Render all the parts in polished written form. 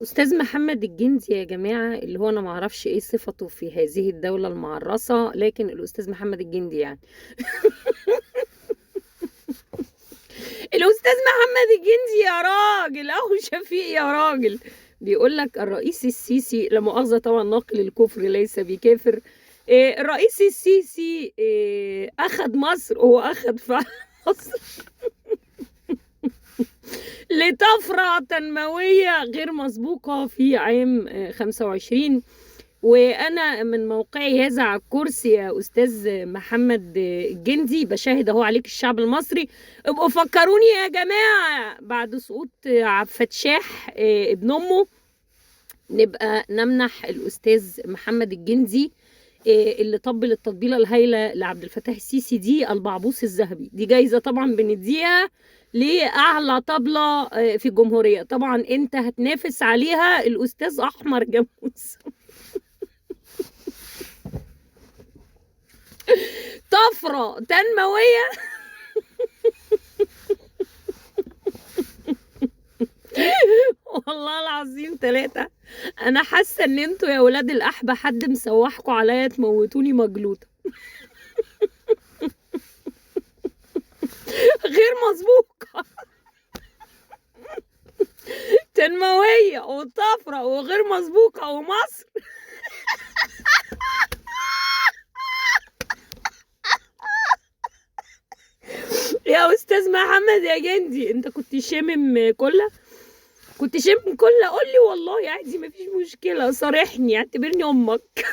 أستاذ محمد الجندي يا جماعة، اللي هو أنا معرفش إيه صفته في هذه الدولة المعرصة، لكن الأستاذ محمد الجندي يعني الأستاذ محمد الجندي يا راجل، أهو شفيق يا راجل. بيقول لك الرئيس السيسي، لا مؤاخذة طبعا ناقل الكفر ليس بكافر، الرئيس السيسي أخذ مصر، هو أخذ فعلا مصر لطفرة تنموية غير مسبوقة في عام 25. وأنا من موقعي هذا على الكرسي يا أستاذ محمد الجندي بشاهد أهو عليك الشعب المصري. ابقوا فكروني يا جماعة بعد سقوط عبد الفتاح ابن أمه، نبقى نمنح الأستاذ محمد الجندي اللي طبل التطبيلة الهايلة لعبد الفتاح السيسي دي البعبوس الذهبي. دي جايزة طبعا بنديها لأعلى طبلة في الجمهورية. طبعا انت هتنافس عليها الأستاذ أحمر جاموس. طفرة تنموية والله العظيم 3. أنا حاسة إن انتوا يا ولاد الأحبة حد مسوحكوا عليا تموتوني مجلوطة. غير مسبوقة، تنموية وطفرة وغير مسبوقة ومصر. يا أستاذ محمد يا جندي، انت كنت شامم كلة؟ كنت شامم كلة؟ قولي والله عادي مفيش مشكلة، صارحني اعتبرني أمك.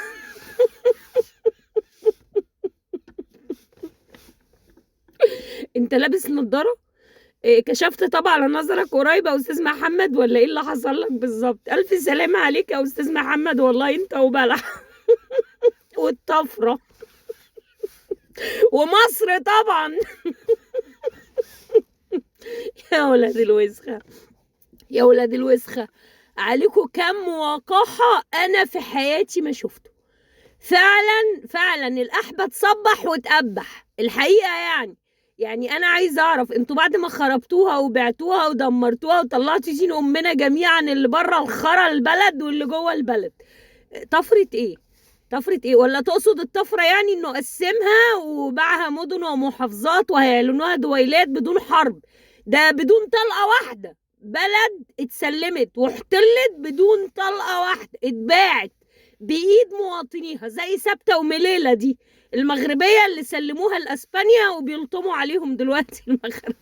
انت لابس نضارة؟ كشفت طبعا على نظرك قريب يا أستاذ محمد، ولا ايه اللي حصل لك بالظبط؟ ألف سلامة عليك يا أستاذ محمد، والله انت وبلح والطفرة ومصر طبعا. يا ولاد الوسخة، يا ولاد الوسخة، عليكم كم وقاحة أنا في حياتي ما شفته. فعلا فعلا الأحبة تصبح وتقبح الحقيقة. يعني أنا عايزة أعرف انتوا بعد ما خربتوها وبعتوها ودمرتوها وطلعتوا دين أمنا جميعا اللي بره الخرا البلد واللي جوه البلد، طفرة إيه؟ طفرة إيه؟ ولا تقصد الطفرة يعني إنه قسمها وباعها مدن ومحافظات وهيعلنوها دويلات بدون حرب؟ ده بدون طلقة واحدة بلد اتسلمت واحتلت بدون طلقة واحدة، اتباعت بإيد مواطنيها زي سبتة ومليلة دي المغربية اللي سلموها لأسبانيا وبيلطموا عليهم دلوقتي المغرب.